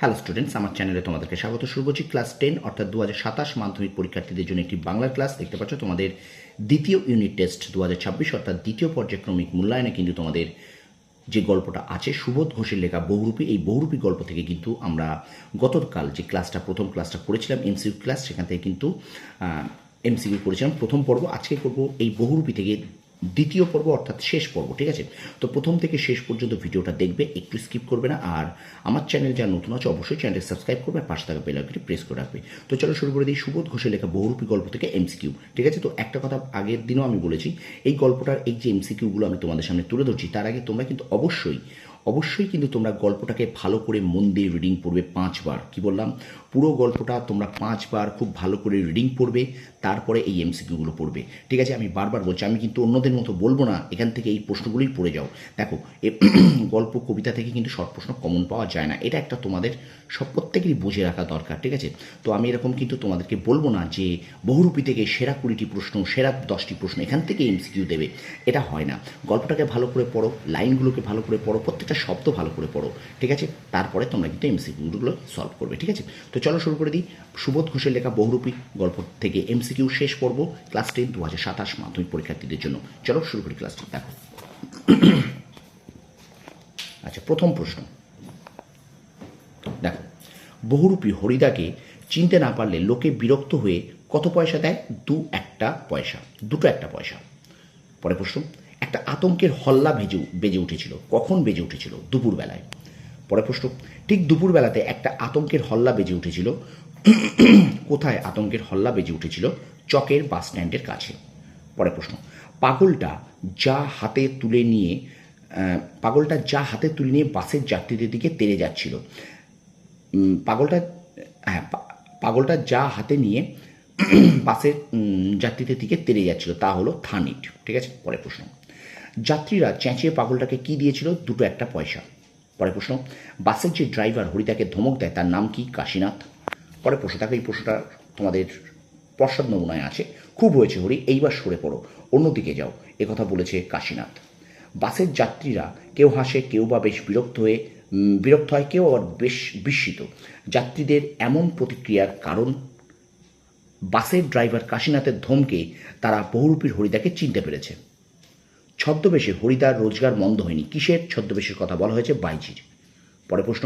Hello students, আমার চ্যানেলে তোমাদেরকে স্বাগত। শুরু করছি ক্লাস 10 অর্থাৎ 2027 মাধ্যমিক পরীক্ষার্থীদের জন্য একটি বাংলার ক্লাস। দেখতে পাচ্ছ তোমাদের দ্বিতীয় ইউনিট টেস্ট 2026 অর্থাৎ দ্বিতীয় পর্যায়ক্রমিক মূল্যায়নে কিন্তু তোমাদের যে গল্পটা আছে সুবোধ ঘোষের লেখা বহুরূপী, এই বহুরূপী গল্প থেকে কিন্তু আমরা গতকাল যে ক্লাসটা প্রথম ক্লাসটা করেছিলাম এমসিকিউ ক্লাস, সেখান থেকে কিন্তু এমসিকিউ করেছিলাম প্রথম পর্ব। আজকে করব এই বহুরূপী থেকে দ্বিতীয় পর্ব অর্থাৎ শেষ পর্ব। ঠিক আছে, তো প্রথম থেকে শেষ পর্যন্ত ভিডিওটা দেখবে, একটু স্কিপ করবে না। আর আমার চ্যানেল যারা নতুন আছে অবশ্যই চ্যানেলটি সাবস্ক্রাইব করবে, আর পাশে থাকা বেল আইকনটি প্রেস করে রাখবে। তো চলো শুরু করে দিই সুবোধ ঘোষের লেখা বহুরূপী গল্প থেকে এমসিকিউ। ঠিক আছে, তো একটা কথা আগের দিনও আমি বলেছি, এই গল্পটার এই যে এমসিকিউগুলো আমি তোমাদের সামনে তুলে ধরছি, তার আগে তোমরা কিন্তু অবশ্যই কিন্তু তোমরা গল্পটাকে ভালো করে মন দিয়ে রিডিং পড়বে 5 বার। কি বললাম, পুরো গল্পটা তোমরা 5 বার খুব ভালো করে রিডিং পড়বে, তারপরে এই এমসিকিউগুলো পড়বে। ঠিক আছে, আমি বারবার বলছি, আমি কিন্তু অন্যদের মতো বলবো না এখান থেকে এই প্রশ্নগুলোই পড়ে যাও। দেখো, গল্প কবিতা থেকে কিন্তু শর্ট প্রশ্ন কমন পাওয়া যায় না, এটা একটা তোমাদের প্রত্যেকেরই বুঝে রাখা দরকার। ঠিক আছে, তো আমি এরকম কিন্তু তোমাদেরকে বলবো না যে বহুরূপী থেকে সেরা 20টি প্রশ্ন, সেরা 10টি প্রশ্ন এখান থেকে এমসিকিউ দেবে, এটা হয় না। গল্পটাকে ভালো করে পড়ো, লাইনগুলোকে ভালো করে পড়ো, প্রত্যেকটা শব্দ ভালো করে পড়ো। ঠিক আছে, তারপরে তোমরা কিন্তু এমসিকিউগুলো সলভ করবে। ঠিক আছে, তো চলো শুরু করে দিই সুবোধ ঘোষের লেখা বহুরূপী গল্প থেকে এমসিকিউ শেষ পর্ব ক্লাস 10 2027 মাধ্যমিক পরীক্ষার্থীদের জন্য। চলো শুরু করি ক্লাসটি। দেখো, আচ্ছা, প্রথম প্রশ্ন দেখো, বহুরূপী হরিদাকে চিনতে না পারলে লোকে বিরক্ত হয়ে কত পয়সা দেয়? দুটো একটা পয়সা। পরে প্রশ্ন, একটা আতঙ্কের হল্লা বেজে উঠেছিল। কখন বেজে উঠেছিল? দুপুরবেলায়। পরে প্রশ্ন, ঠিক দুপুরবেলাতে একটা আতঙ্কের হল্লা বেজে উঠেছিল। কোথায় আতঙ্কের হল্লা বেজে উঠেছিল? চকের বাস স্ট্যান্ডের কাছে। পরে প্রশ্ন, পাগলটা যা হাতে তুলে নিয়ে বাসের যাত্রীদের দিকে তেড়ে যাচ্ছিল। পাগলটা যা হাতে নিয়ে বাসের যাত্রীদের দিকে তেড়ে যাচ্ছিল তা হলো থানিট। ঠিক আছে, পরে প্রশ্ন, যাত্রীরা চেঁচিয়ে পাগলটাকে কি দিয়েছিল? দুটো একটা পয়সা। পরে প্রশ্ন, বাসের যে ড্রাইভার হরিদাকে ধমক দেয় তার নাম কি? কাশীনাথ। পরে প্রশ্ন, দেখো এই প্রশ্নটা তোমাদের পশ্চাৎ নমুনায় আছে। খুব হয়েছে হরি, এইবার সরে পড়ো, অন্যদিকে যাও, একথা বলেছে কাশীনাথ। বাসের যাত্রীরা কেউ হাসে, কেউ বা বেশ বিরক্ত হয়, কেউ আবার বেশ বিস্মিত। যাত্রীদের এমন প্রতিক্রিয়ার কারণ? বাসের ড্রাইভার কাশীনাথের ধমকে তারা বহুরূপীর হরিদাকে চিনতে পেরেছে। ছদ্মবেশে হরিদার রোজগার মন্দ হয়নি। কিসের ছদ্মবেশের কথা বলা হয়েছে? বাইজির। পরে প্রশ্ন,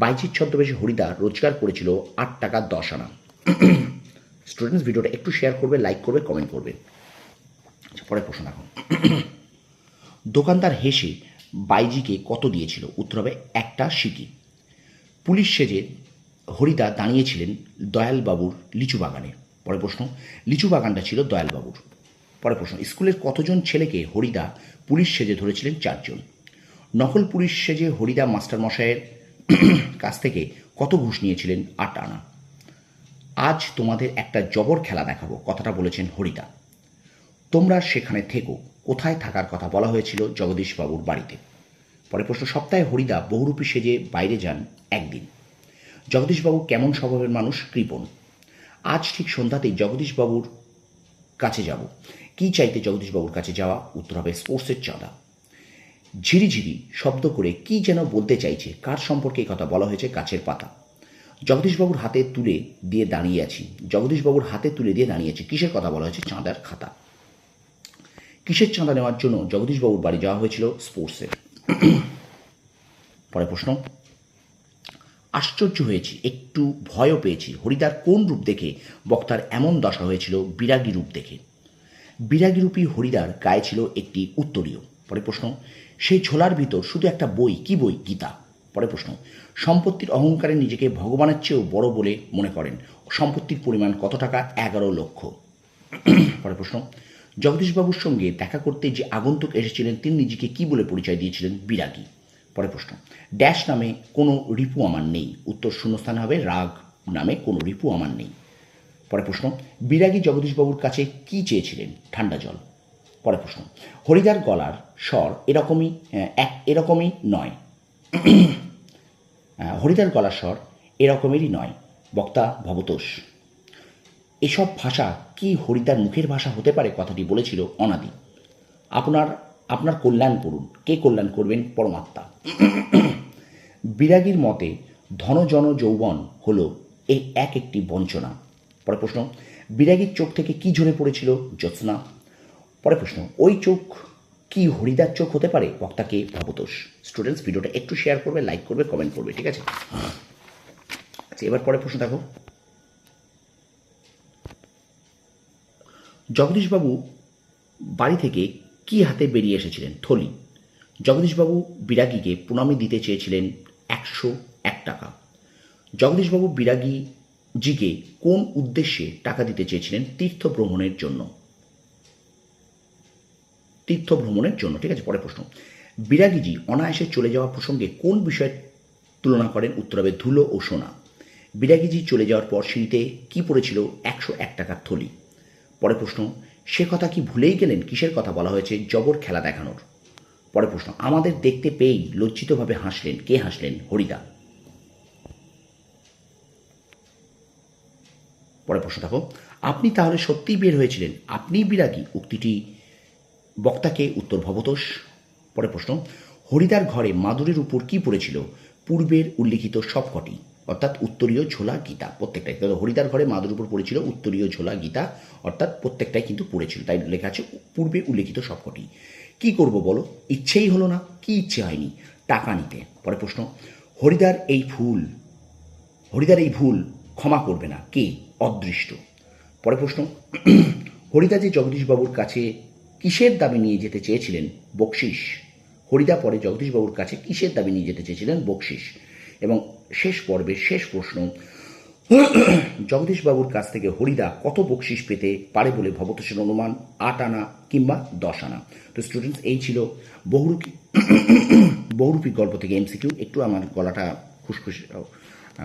বাইজির ছদ্মবেশে হরিদা রোজগার করেছিল 8 টাকা 10 আনা। স্টুডেন্টস, ভিডিওটা একটু শেয়ার করবে, লাইক করবে, কমেন্ট করবে। আচ্ছা, পরে প্রশ্ন দেখো, দোকানদার হেসে বাইজিকে কত দিয়েছিল? উত্তর হবে একটা সিকি। পুলিশ সেজে হরিদা দাঁড়িয়েছিলেন দয়ালবাবুর লিচু বাগানে। পরে প্রশ্ন, লিচু বাগানটা ছিল দয়ালবাবুর। পরে প্রশ্ন, স্কুলের কতজন ছেলেকে হরিদা পুলিশ সেজে ধরেছিলেন? 4 জন। নকল পুলিশ সেজে হরিদা মাস্টারমশাইয়ের কাছ থেকে কত ঘুষ নিয়েছিলেন? 8 আনা। আজ তোমাদের একটা জবর খেলা দেখাবো, কথাটা বলেছেন হরিদা। তোমরা সেখানে থেকো। কোথায় থাকার কথা বলা হয়েছিল? জগদীশবাবুর বাড়িতে। পরে প্রশ্ন, সপ্তাহে হরিদা বহুরূপী সেজে বাইরে যান একদিন। জগদীশবাবু কেমন স্বভাবের মানুষ? কৃপণ। আজ ঠিক সন্ধ্যাতেই জগদীশবাবুর কাছে যাব। কি চাইতে জগদীশবাবুর কাছে যাওয়া? উত্তর হবে স্পোর্টসের চাঁদা। ঝিরিঝিরি শব্দ করে কি যেন বলতে চাইছে, কার সম্পর্কে এই কথা বলা হয়েছে? গাছের পাতা। জগদীশবাবুর হাতে তুলে দিয়ে দাঁড়িয়ে আছি। কিসের কথা বলা হয়েছে? চাঁদার খাতা। কিসের চাঁদা নেওয়ার জন্য জগদীশবাবুর বাড়ি যাওয়া হয়েছিল? স্পোর্টসের। পরে প্রশ্ন, আশ্চর্য হয়েছি, একটু ভয়ও পেয়েছি। হরিদার কোন রূপ দেখে বক্তার এমন দশা হয়েছিল? বিরাগী রূপ দেখে। বিরাগীরূপী হরিদার গায়ে ছিল একটি উত্তরীয়। পরে প্রশ্ন, সেই ঝোলার ভিতর শুধু একটা বই। কি বই? গীতা। পরে প্রশ্ন, সম্পত্তির অহংকারে নিজেকে ভগবানের চেয়েও বড় বলে মনে করেন। সম্পত্তির পরিমাণ কত টাকা? 11 লক্ষ। পরে প্রশ্ন, জগদীশবাবুর সঙ্গে দেখা করতে যে আগন্তুক এসেছিলেন তিনি নিজেকে কি বলে পরিচয় দিয়েছিলেন? বিরাগী। পরে প্রশ্ন, ড্যাশ নামে কোনো রিপু আমার নেই। উত্তর শূন্যস্থানে হবে রাগ নামে কোনো রিপু আমার নেই। পরে প্রশ্ন, বিরাগী জগদীশবাবুর কাছে কি চেয়েছিলেন? ঠান্ডা জল। পরে প্রশ্ন, হরিদার গলার স্বর এরকমই নয়। হরিদার গলার স্বর এরকমেরই নয়। বক্তা ভবতোষ। এসব ভাষা কি হরিদার মুখের ভাষা হতে পারে? কথাটি বলেছিল অনাদি। আপনার কল্যাণ করুন। কে কল্যাণ করবেন? পরমাত্মা। বিরাগীর মতে ধন জন যৌবন হলো এই একটি বঞ্চনা। পরের প্রশ্ন, বিরাগীর চোখ থেকে কি ঝরে পড়েছিল? জ্যোৎস্না। পরের প্রশ্ন, ওই চোখ কি হরিদার চোখ হতে পারে? বক্তাকে ভবতোষ। স্টুডেন্টস ভিডিওটা একটু শেয়ার করবে, লাইক করবে, কমেন্ট করবে, ঠিক আছে? আচ্ছা, এবার পরের প্রশ্ন দেখো, জগদীশবাবু বাড়ি থেকে কি হাতে বেরিয়ে এসেছিলেন? থলি। জগদীশবাবু বিরাগীকে প্রণামী দিতে চেয়েছিলেন 101 টাকা। জগদীশবাবু বিরাগীজিকে কোন উদ্দেশ্যে টাকা দিতে চেয়েছিলেন? তীর্থ ভ্রমণের জন্য। তীর্থ ভ্রমণের জন্য, ঠিক আছে? পরের প্রশ্ন, বিরাগীজি অনায়াসে চলে যাওয়া প্রসঙ্গে কোন বিষয়ের তুলনা করেন? উত্তর হবে ধুলো ও সোনা। বিরাগীজি চলে যাওয়ার পর সিঁড়িতে কি পড়েছিল? 101 টাকার থলি। পরের প্রশ্ন, সে কথা কি ভুলেই গেলেন? কিসের কথা বলা হয়েছে? জবর খেলা দেখানোর। পরের প্রশ্ন, আমাদের দেখতে পেয়েই লজ্জিতভাবে হাসলেন। কে হাসলেন? হরিদা। পরের প্রশ্ন দেখো, আপনি তাহলে সত্যিই বের হয়েছিলেন, আপনিই বিরাগী? উক্তিটি বক্তাকে। উত্তর ভবতোষ। পরের প্রশ্ন, হরিদার ঘরে মাদুরের উপর কি পড়েছিল? পূর্বের উল্লিখিত সবকটি, অর্থাৎ উত্তরীয় ঝোলা গীতা প্রত্যেকটাই। তাহলে হরিদার ঘরে মাদুরের উপর পড়েছিল উত্তরীয় ঝোলা গীতা, অর্থাৎ প্রত্যেকটাই কিন্তু পড়েছিল, তাই লেখা আছে পূর্বে উল্লিখিত সবকটি। কি করব বলো? ইচ্ছেই হলো না। কি ইচ্ছে হয়নি? টাকা নিতে। পরের প্রশ্ন, হরিদার এই ভুল ক্ষমা করবে না। কে? অদৃষ্ট। পরের প্রশ্ন, হরিদা যে জগদীশবাবুর কাছে কিসের দাবি নিয়ে যেতে চেয়েছিলেন? বকশিস। হরিদা পরে জগদীশবাবুর কাছে কিসের দাবি নিয়ে যেতে চেয়েছিলেন? বকশিস। এবং শেষ পর্বের শেষ প্রশ্ন, জগদীশবাবুর কাছ থেকে হরিদা কত বকশিস পেতে পারে বলে ভবতোষের অনুমান? 8 আনা কিংবা 10 আনা। তো স্টুডেন্টস, এই ছিল বহুরূপী গল্প থেকে এমসিকিউ। একটু আমার গলাটা খুসখুস,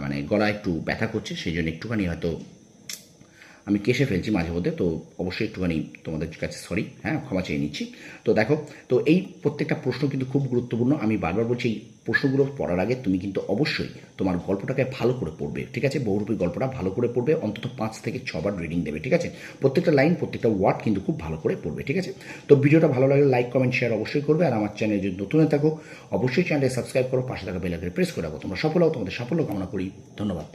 মানে গলা একটু ব্যথা করছে, সেই জন্য একটুখানি হয়তো আমি কেসে ফেলছি মাঝে মধ্যে, তো অবশ্যই একটুখানি তোমাদের কাছে সরি, হ্যাঁ, ক্ষমা চেয়ে নিচ্ছি। তো দেখো, তো এই প্রত্যেকটা প্রশ্ন কিন্তু খুব গুরুত্বপূর্ণ। আমি বারবার বলছি, এই প্রশ্নগুলো পড়ার আগে তুমি কিন্তু অবশ্যই তোমার গল্পটাকে ভালো করে পড়বে, ঠিক আছে? বহুরূপী গল্পটা ভালো করে পড়বে, অন্তত 5 থেকে 6 বার রিডিং দেবে, ঠিক আছে? প্রত্যেকটা লাইন, প্রত্যেকটা ওয়ার্ড কিন্তু খুব ভালো করে পড়বে, ঠিক আছে? তো ভিডিওটা ভালো লাগলে লাইক, কমেন্ট, শেয়ার অবশ্যই করবে। আর আমার চ্যানেলে যদি নতুন হয়ে থাকো, অবশ্যই চ্যানেলটি সাবস্ক্রাইব করো, পাশে থাকা বেল আইকনে প্রেস করে রাখো। তোমরা সফল হও, তোমাদের সাফল্য কামনা করি। ধন্যবাদ।